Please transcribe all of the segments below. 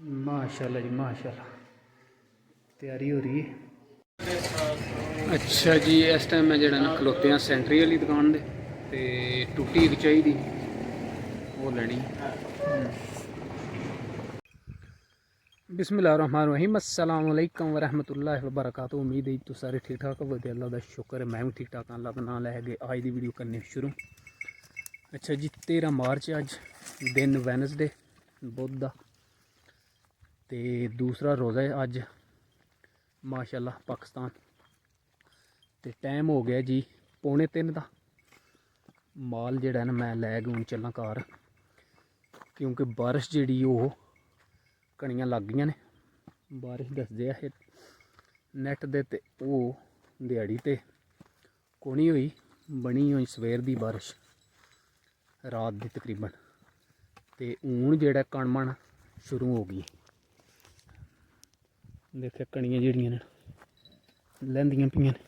माशाल्लाह जी माशाल्लाह, तैयारी हो रही है। अच्छा जी, इस टाइम मैं जरा ना खलोते हैं सेंटरी वाली दुकान दे ते टुट्टी एक चाहिए वो लेनी। बिस्मिल्लाहिर्रहमानिर्रहीम, अस्सलाम वालेकुम वरहमतुल्लाहि वबरकातुहू। उम्मीद है तो सारे ठीक ठाक हो, अल्लाह का शुक्र है मैं भी ठीक ठाक हाँ। अल्लाह का नाम लैके अज की वीडियो करने शुरू। अच्छा जी, 13 मार्च अज दिन वैनसडे बुध का, तो दूसरा रोज़ा है अज माशाल्लाह पाकिस्तान। तो टाइम हो गया जी 2:45 का। माल जड़ा ना मैं लैके हूँ चलना घर, क्योंकि बारिश जी वो कणियां लग गई ने। बारिश दसदे है नैट दे ते वो दिहाड़ी ते कोनी हुई, बनी हुई सवेर दी बारिश रात दी तकरीबन। तो हूँ जेड़ा कणमन शुरू हो गई। देखिए कणियां जड़ियां ने लैंदियां पियां ने,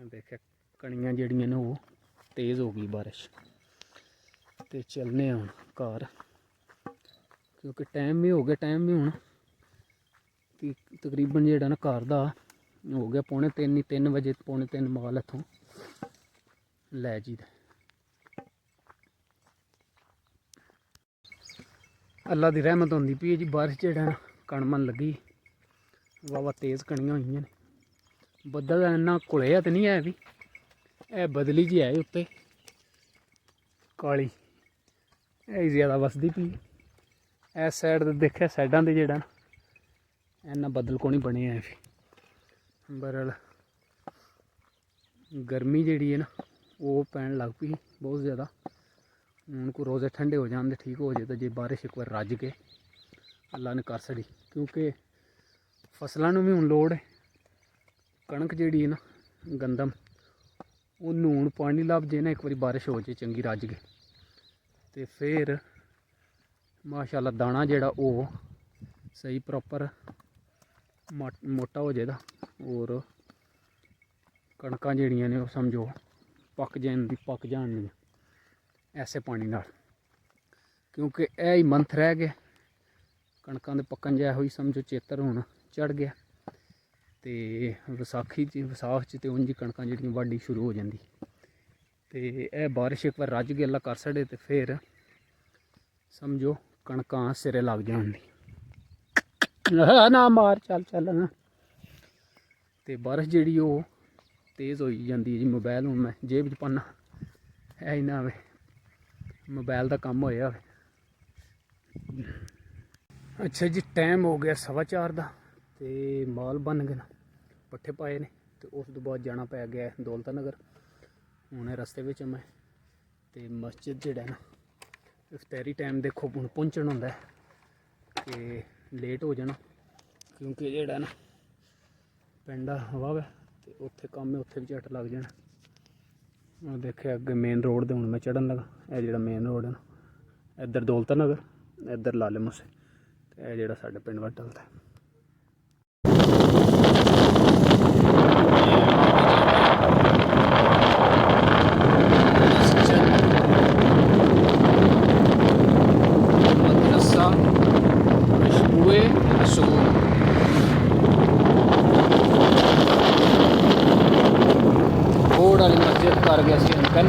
देखिए कणियां जड़ियां ने वो तेज़ हो गई बारिश। तो चलने हूँ घर, क्योंकि टाइम भी हो गया, टाइम भी हूँ तकरीबन जेड़ा ना घर का हो गया 2:45 3 बजे 2:45 माल इतों लै जी। अल्लाह की रहमत होंदी पई जी, बारिश जेड़ा ना कणमन लगी, वावा तेज़ कणियां हुई ने। बदल इन्ना घुलिया तो नहीं है भी, है बदली जी है उत्ते काली, है ज़्यादा वसदी पी। इस साइड देखे साइडा से जेड़ा इन्ना बदल को नहीं बने है भी। बहरहाल गर्मी जी है ना वो पैन लग पई बहुत ज़्यादा। हूँ को रोज़े ठंडे हो जाते ठीक हो जाए, तो जे बारिश एक बार रज के अल्लाह ने कर छड़ी, क्योंकि फसलों भी हूँ लोड़ है। कणक जी है ना गंदम उन्होंने हूँ पानी लभ जे ना, एक बार बारिश हो जाए चंगी रज के, तो फिर माशाल्लाह दाना जेड़ा वो सही प्रॉपर मोटा हो जाएगा। और कणकां जड़ियां ने समझो पक जान ऐसे पानी नाल, क्योंकि यह ही मंथ रह गए कणकां दे पक्कन जाए हुई समझो। चेतर हुण चढ़ गया, तो विसाखी विसाख च तो उंज कणकां जड़ियां वाढी शुरू हो जाती। तो यह बारिश एक बार रज के अल्लाह कर छड़े, तो फिर समझो कणकां सिरे लग जान। ना मार चल चल ना। तो बारिश जी वो तेज़ हो जाती है जी। मोबाइल हूँ मैं जेब च पाना है ही ना, मोबाइल का काम होया। अच्छा जी, टाइम हो गया 4:15 का, तो माल बन गए पट्ठे पाए ने, तो उस तो बाद जाना पै गया दौलत नगर। हूँ रस्ते में मैं तो मस्जिद जड़ा ना इफ्तारी टाइम देखो हूँ पहुँचना होंदा है, तो लेट हो जाना, क्योंकि जेड़ा ना पिंड हवा है तो उत्थे कम है, उत्थे भी झट लग जाना। देखे अगे मेन रोड तो हूँ मैं चढ़न लगा। यह जो मेन रोड है ना, इधर दौलत नगर, इधर लाले मूसे, तो यह जो साढ़े पिंड वाल टलता है। बोर्ड वाली मस्जिद कर गया सी अंकल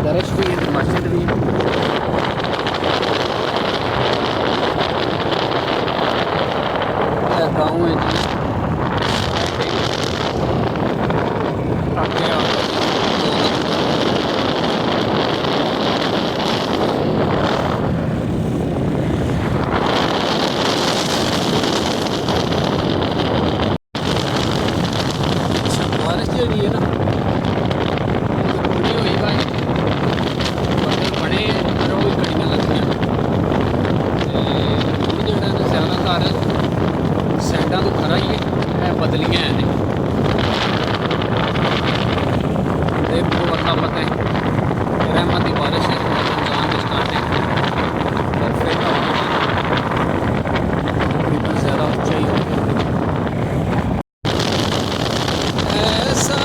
दरश भी है, मस्जिद भी गाँव है जी। बारिश जी है ना पूरी हुई भाई, बड़े रोज गड्डियां लगियां, तो जो ज्यादा घर साइडा तो खरा ही है बदलियां है देखो अल्लाह पता है रहमत की बारिश है। रमजान के स्टार्ट है परफेक्ट तकरीबन ज़्यादा ऊंचाई हो गई। ऐसा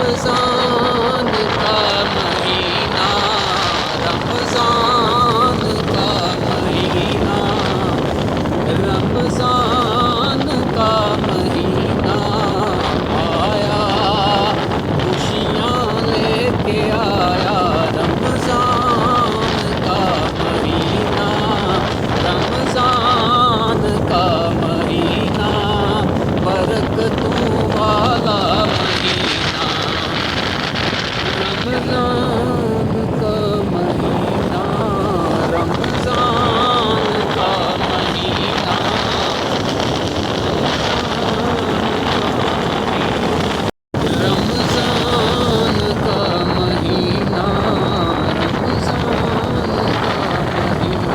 रमजान का महीना, रमजान का महीना, रमजान का महीना आया, खुशियाँ लेके आया। रमजान का महीना, रमजान का महीना, बरकतों वाला महीना, रमजान का महीना, रमजान का महीना। रमजान का महीना, रमजान का महीना।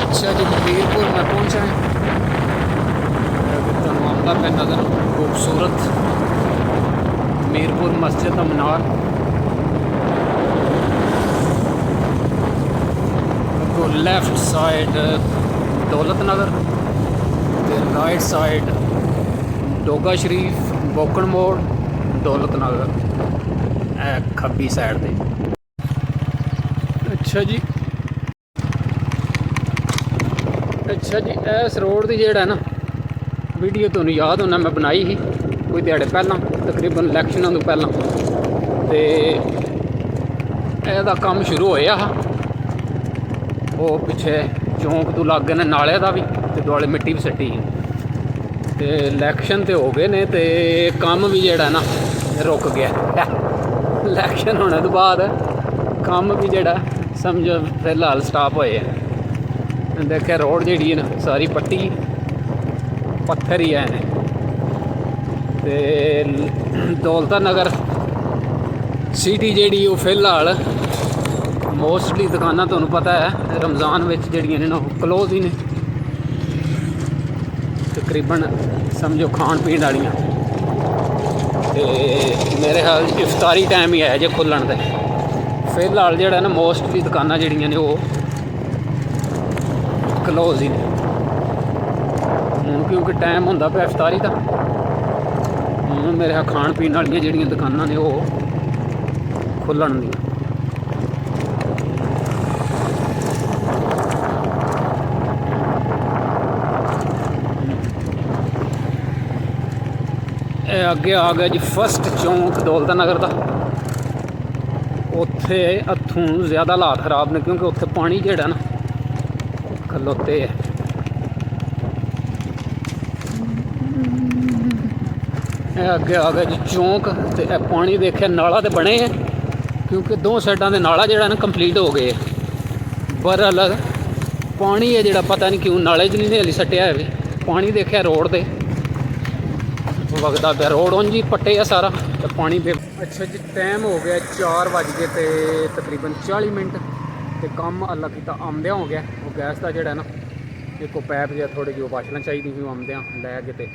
अच्छा जी, मीरपुर में पहुंचा है। मामला पे नज़र खूबसूरत मीरपुर मस्जिद का मीनार, तो लेफ्ट साइड दौलत नगर, ते राइट साइड डोगा शरीफ, बोकन मोड़, दौलत नगर, खब्बी साइड ते। अच्छा जी, अच्छा जी, इस रोड की जेड़ा ना वीडियो तुहानूं याद होना मैं बनाई ही कोई दिहाड़े पहला, तकरीबन इलैक्शनां तो पहला, ते ਇਹਦਾ ਕੰਮ शुरू होया हा। वो पिछे चौंक तो लागे ने नाले का भी, ते दुआले मिट्टी भी सट्टी, ते इलैक्शन तो हो गए ने, ते काम भी जेड़ा ना रुक गया। इलैक्शन होने तो बाद काम भी जेड़ा समझो फिलहाल स्टाप होए हैं। देखिए रोड जी ना सारी पट्टी पत्थर ही है ने, ते दौलता नगर सिटी जी फिलहाल मोस्टली दुकाना तुहानूं पता है रमज़ान में जड़ियाँ ने क्लोज ही ने, तकरीबन समझो खाण पीण वालियां, ते मेरे ख्याल इफ्तारी टाइम ही है जे खुल्लण दे। फिलहाल जेड़ा ना मोस्टली दुकाना जड़ियां ने वो क्लोज ही ने हुण, क्योंकि टाइम होंदा पिया इफ्तारी का। हुण मेरे ख्याल खाण पीण वालियां जड़ियां दुकाना ने वो खुल्लण दी। अगे आ गया जी फस्ट चौंक दौलता नगर का। उत्थे हथों ज़्यादा हालात खराब ने, क्योंकि उत्थे पानी जेड़ा ना खलोते है। अगे आ गया जी चौंक, तो पानी देखे नाला तो बने है, क्योंकि दो साइडा के नाला जेड़ा ना कंप्लीट हो गए। बहरहाल पानी है जेड़ा पता नहीं क्यों नाले च नहीं हली सट्टिया है, पानी देखा रोड से वगदा पे, रोड उंज ही पट्टे है सारा, तो पानी पे। अच्छा जी, टाइम हो गया 4 बज के ते तकरीबन 40 मिनट, तो काम अल्लाह किता आमदिया हो गया। वो गैस का जोड़ा ना एक पैप जो थोड़ी जी वाशना चाहिए थी, आमदिया लै के ते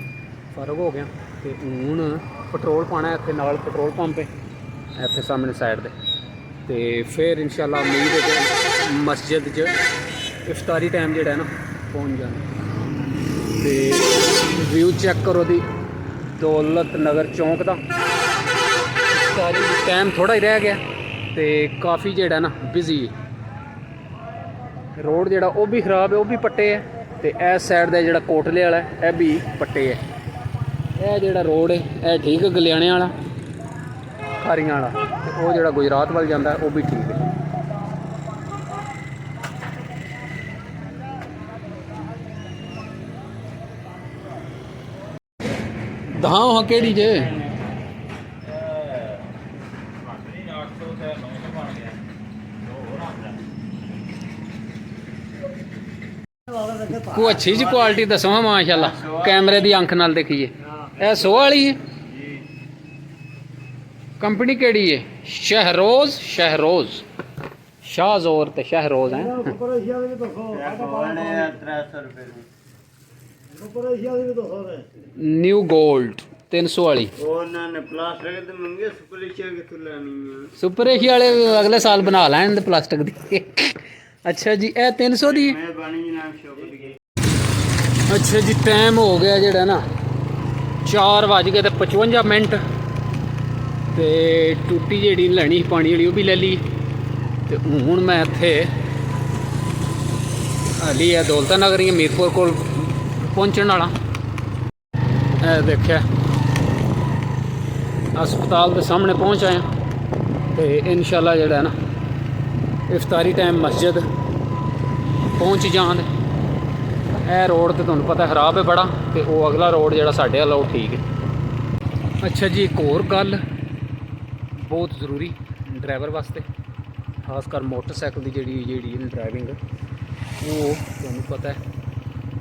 फर्क हो गया। तो हूँ पेट्रोल पाना है, इतने नाल पेट्रोल पंप है इतने सामने साइड पर, तो फिर इंशाल्लाह उम्मीद है कि मस्जिद च इफ्तारी टाइम जोड़ा है ना पहुँच जाना। तो व्यू चेक करो दी दौलत नगर चौंक का, सारी टाइम थोड़ा ही रह गया, तो काफ़ी जेड़ा ना बिजी रोड जेड़ा वो भी खराब है, वो भी पट्टे है, तो इस साइड का जोड़ा कोटले वाला है यह भी पट्टे है। यह जोड़ा रोड है यह ठीक है, गलियाने वाला खारियां वाला, वो जोड़ा गुजरात वाल जाता है वो भी ठीक है। दहां हाँ केड़ी जे कोई अच्छी जी क्वालिटी दसो हाँ माशाल्लाह, कैमरे की अंख नाल देखिए। यह 100 वाली है, कंपनी केड़ी है? शहरोज, शहरोज शाहजोर ते शहरोज हैं। न्यू गोल्ड 300 वाली। सुपर एशिया वाले अगले साल बना लैन प्लास्टिक दी। अच्छा जी, ए 300 दी। अच्छा जी टाइम हो गया जेड़ा ना 4:55 ते टूटी जेड़ी लैनी पानी वाली वो भी ले ली ते हुण मैं इत्थे हाली है दौलता नगर या मीरपुर को पहुंचने वाला। देखिया हस्पताल के सामने पहुंच आए तो इंशाल्लाह जेड़ा ना इफ्तारी टाइम मस्जिद पहुंच जान। यह रोड तो तुहानूं पता खराब है बड़ा तो वो अगला रोड जेड़ा साडे वाला वो ठीक है। अच्छा जी एक होर गल बहुत ज़रूरी ड्राइवर वास्ते खासकर मोटरसाइकिल की जी ड्राइविंग वो तुहानूं पता है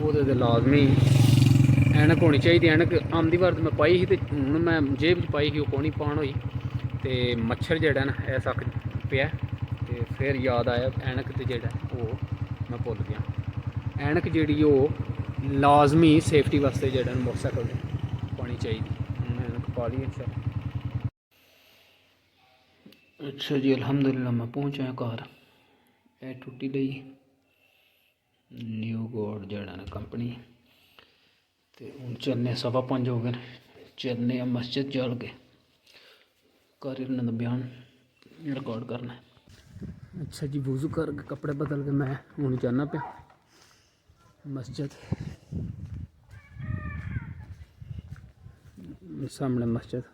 वो तो लाजमी ऐनक होनी चाहिए। ऐनक आमदी बार मैं पाई ही तो हूँ मैं जेब च पाई ही वो कोनी पान हुई तो मच्छर जेड़ा ना ऐसा पिया तो फिर याद आया ऐनक तो जेड़ा वो मैं भुल गया। ऐनक जी वो लाजमी सेफ्टी वास्ते जेड़ा मोटरसाइकिल पानी चाहिए ऐनक पा ली। अच्छा जी अल्हम्दुलिल्लाह मैं पहुँच आया घर। यह टुटी गई न्यू गोल्ड जड़ा ना कंपनी तो हूँ चलने 5:15 हो गए चलने मस्जिद चल के कर इन्होंने बयान रिकॉर्ड करना है। अच्छा जी वज़ू कर कपड़े बदल के मैं हूँ जाना पे मस्जिद सामने मस्जिद।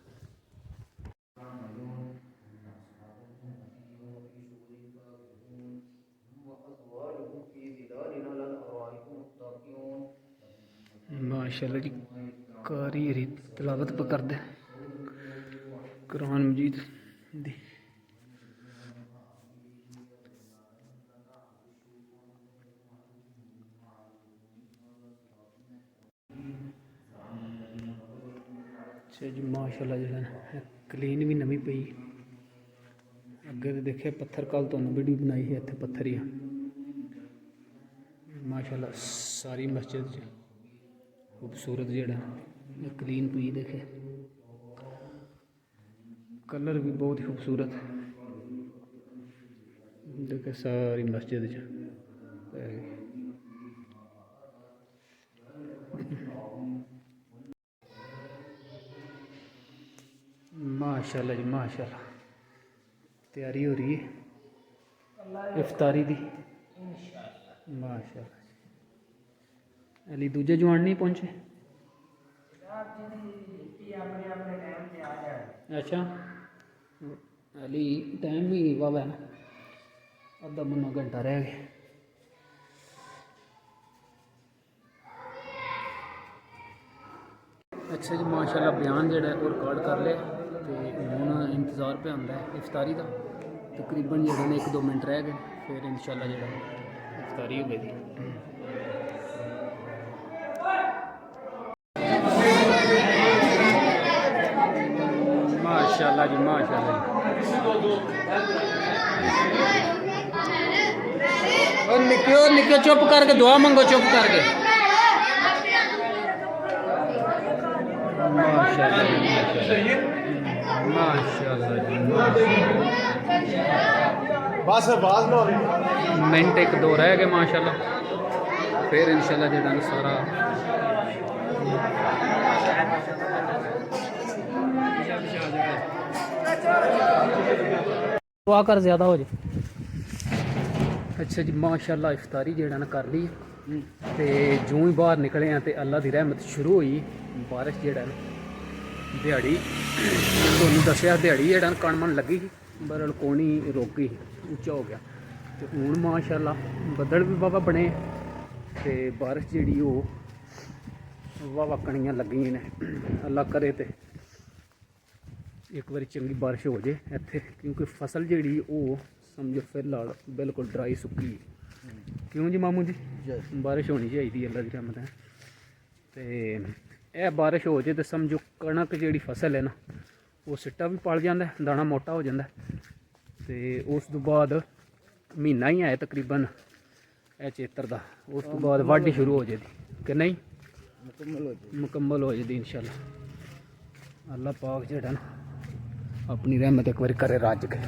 माशाल्लाह जी कारी हरी तलावत पर कर दे कुरान मजीद दी। अच्छा जी माशाल्लाह जो क्लीन भी नवी पई अगे तो देखे पत्थर कल तो वीडियो बनाई है इतने पत्थर ही माशाल्लाह सारी मस्जिद खूबसूरत जड़ा क्लीन पई देखे कलर भी बहुत ही खूबसूरत देखे सारी मस्जिद माशाल्लाह जी माशाल्लाह तैयारी हो रही है इफ्तारी की माशाल्लाह। अली दूजे जवान नहीं पहुंचे अच्छा अली टाइम भी वावा है ना अद्धा मुन्ना घंटा रह गया। अच्छा जी माशाल्लाह बयान जोड़ा वो रिकॉर्ड कर लिया तो हूँ इंतज़ार पे आंदा है इफ्तारी का तकरीबन जो 1-2 मिनट रह गए फिर इंशाल्लाह जो इफ्तारी हो गई। माशाल्लाह जी माशाल्लाह और निके चुप करके दुआ मंगो चुप करके माशाल्लाह माशाल्लाह जी बस बात ना मिनट 1-2 रह गए माशाल्लाह फिर इंशाल्लाह जो सारा दुआ कर ज़्यादा हो जाए। अच्छा जी माशाल्लाह इफ्तारी जेड़ा ना कर ली तो जूँ ही बाहर निकले हैं तो अल्लाह की रहमत शुरू हुई बारिश जेड़ा ना दिहाड़ी तुहानूं दस्सिया दिहाड़ी जेड़ा कणमन लगी बरल कोनी रुक गई उच्चा हो गया तो हूँ माशाल्लाह बदल भी वाहवा बने तो बारिश जी वाहवा कणियां लगी ने अल्लाह करे तो एक बार चंगी बारिश हो जाए इत्थे क्योंकि फसल जी समझो फिलहाल बिल्कुल ड्राई सुक्की क्यों जी मामू जी बारिश होनी चाहिए अल्लाह की रहमत है तो यह बारिश हो जाए तो समझो कणक जी फसल है ना वो सिट्टा भी पल जाता है दाना मोटा हो जाता है तो उस तो बाद महीना ही आया तकरीबन चेतर का उस तो बाद वाढ़ी शुरू हो जाती कि नहीं मुकम्मल हो जाती इंशाल्लाह। अल्लाह पाक जेड़ा ना अपनी रहमत एक बार करे रज के।